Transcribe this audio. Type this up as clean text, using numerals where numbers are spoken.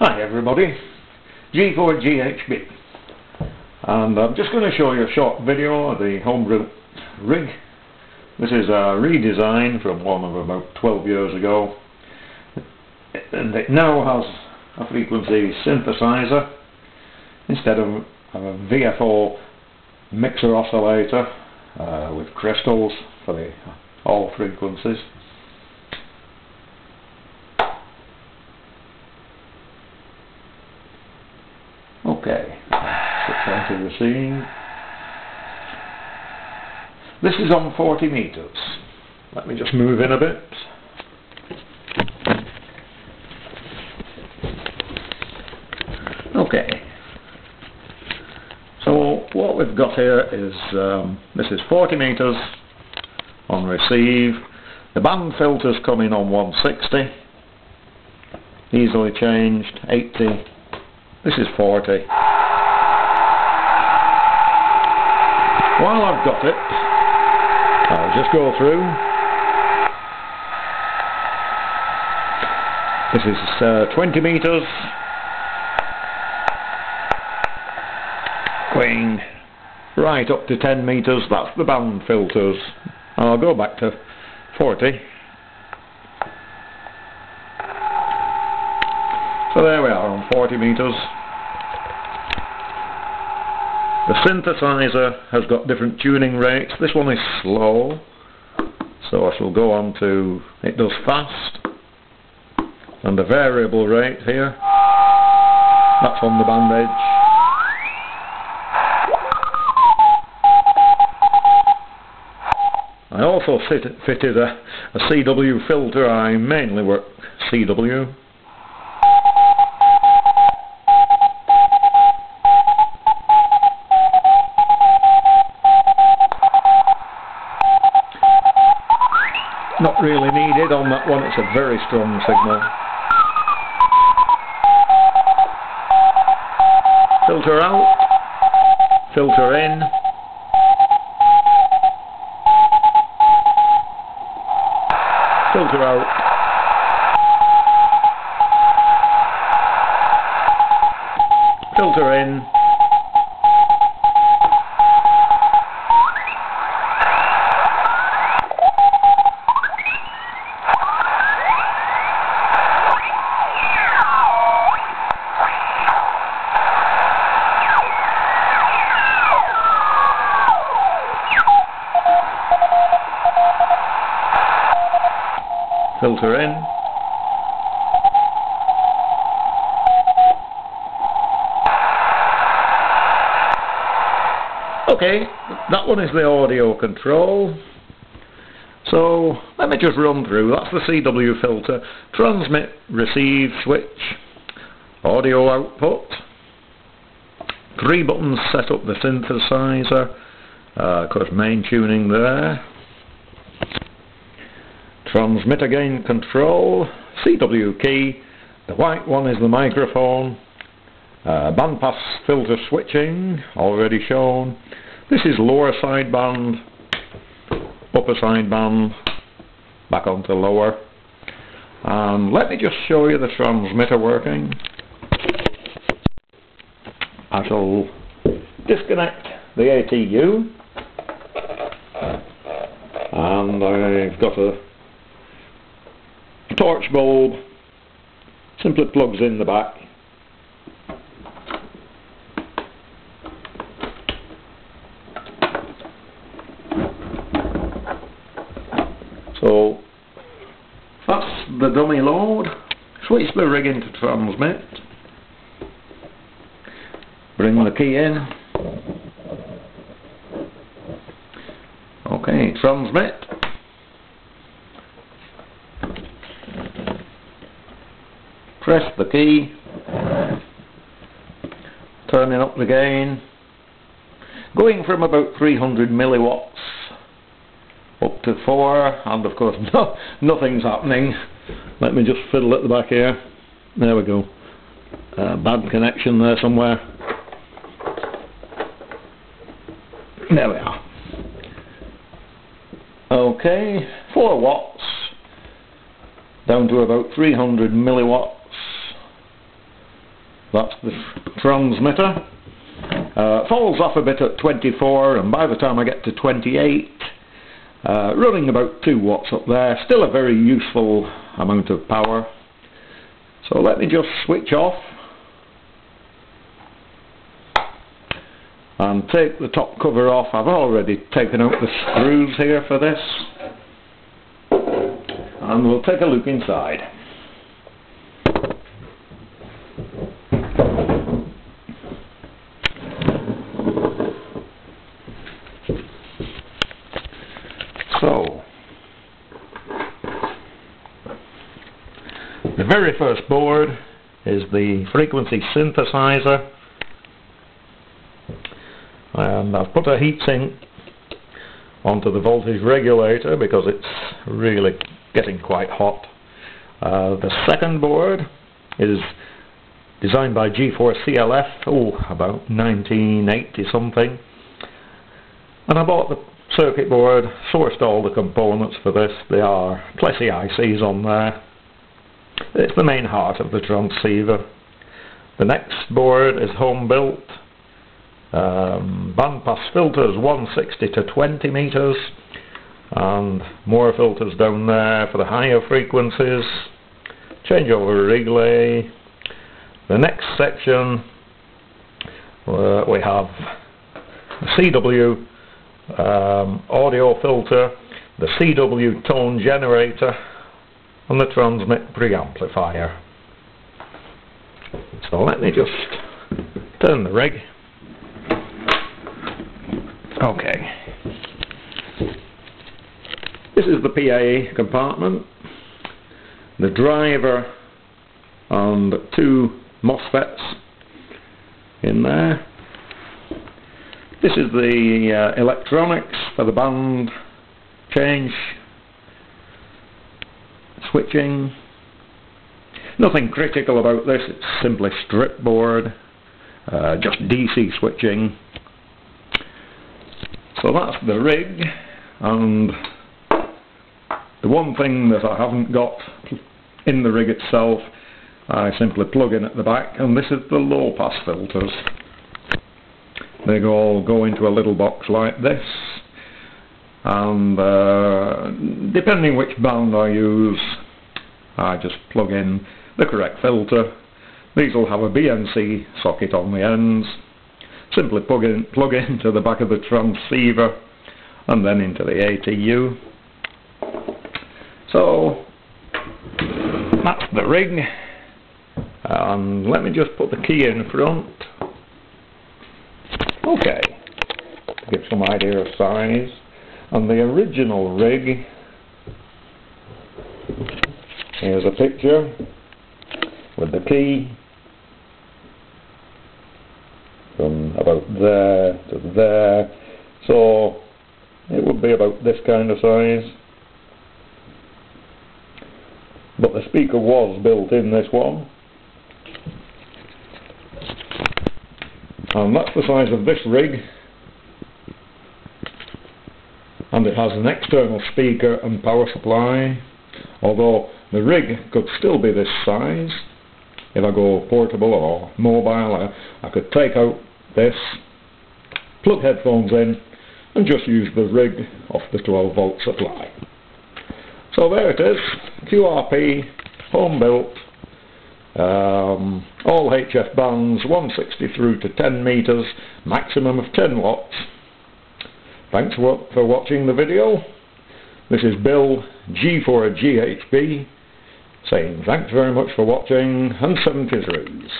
Hi everybody, G4GHB, and I'm just going to show you a short video of the Homebrew Rig. This is a redesign from one of about 12 years ago, and it now has a frequency synthesizer instead of a VFO mixer oscillator with crystals for all frequencies. Okay, switch on to receive. This is on 40 meters. Let me just move in a bit. Okay. So what we've got here is this is 40 meters on receive. The band filters come in on 160. Easily changed. 80. This is 40. While I've got it, I'll just go through. This is 20 meters. Going right up to 10 meters, that's the band filters. I'll go back to 40. So there we are on 40 meters. The synthesizer has got different tuning rates. This one is slow, so I shall go on to, it does fast, and a variable rate here. That's on the band edge. I also fitted a CW filter. I mainly work CW. Not really needed on that one, it's a very strong signal. Filter out, filter in. Filter out. Filter in. Filter in. Okay, that one is the audio control. So let me just run through. That's the CW filter. Transmit, receive, switch, audio output. 3 buttons set up the synthesizer. Of course, main tuning there. Transmitter gain control, CW key, the white one is the microphone, bandpass filter switching, already shown. This is lower sideband, upper sideband, back onto lower. And let me just show you the transmitter working. I shall disconnect the ATU, and I've got a torch bulb, simply plugs in the back. So that's the dummy load. Switch the rig into transmit. Bring the key in. Okay, transmit. Press the key, turning up the gain, going from about 300 milliwatts up to 4, and of course nothing's happening. Let me just fiddle at the back here. There we go. Bad connection there somewhere. There we are. Okay, 4 watts down to about 300 milliwatts. That's the transmitter. Falls off a bit at 24, and by the time I get to 28, running about 2 watts up there, still a very useful amount of power. So let me just switch off and take the top cover off. I've already taken out the screws here for this, and we'll take a look inside. So, the very first board is the frequency synthesizer, and I've put a heatsink onto the voltage regulator because it's really getting quite hot. The second board is designed by G4CLF, about 1980 something, and I bought the circuit board, sourced all the components for this. There are Plessey ICs on there. It's the main heart of the transceiver. The next board is home built. Bandpass filters 160 to 20 meters, and more filters down there for the higher frequencies. Changeover relay. The next section we have the CW audio filter, the CW tone generator, and the transmit preamplifier. So let me just turn the rig. Okay. This is the PA compartment, the driver and 2 MOSFETs in there. This is the electronics for the band change, switching. Nothing critical about this, it's simply strip board, just DC switching. So that's the rig, and the one thing that I haven't got in the rig itself, I simply plug in at the back, and this is the low pass filters. They all go into a little box like this, and depending which band I use, I just plug in the correct filter. These will have a BNC socket on the ends. Simply plug into the back of the transceiver and then into the ATU. So that's the rig, and let me just put the key in front. Okay, to give some idea of size. On the original rig, here's a picture with the key from about there to there, so it would be about this kind of size. But the speaker was built in this one, and that's the size of this rig, and it has an external speaker and power supply, although the rig could still be this size. If I go portable or mobile, I could take out this, plug headphones in, and just use the rig off the 12 volt supply. So there it is, QRP, home built, all HF bands, 160 through to 10 meters, maximum of 10 watts. Thanks for watching the video. This is Bill, G4GHB, saying thanks very much for watching, and 73s.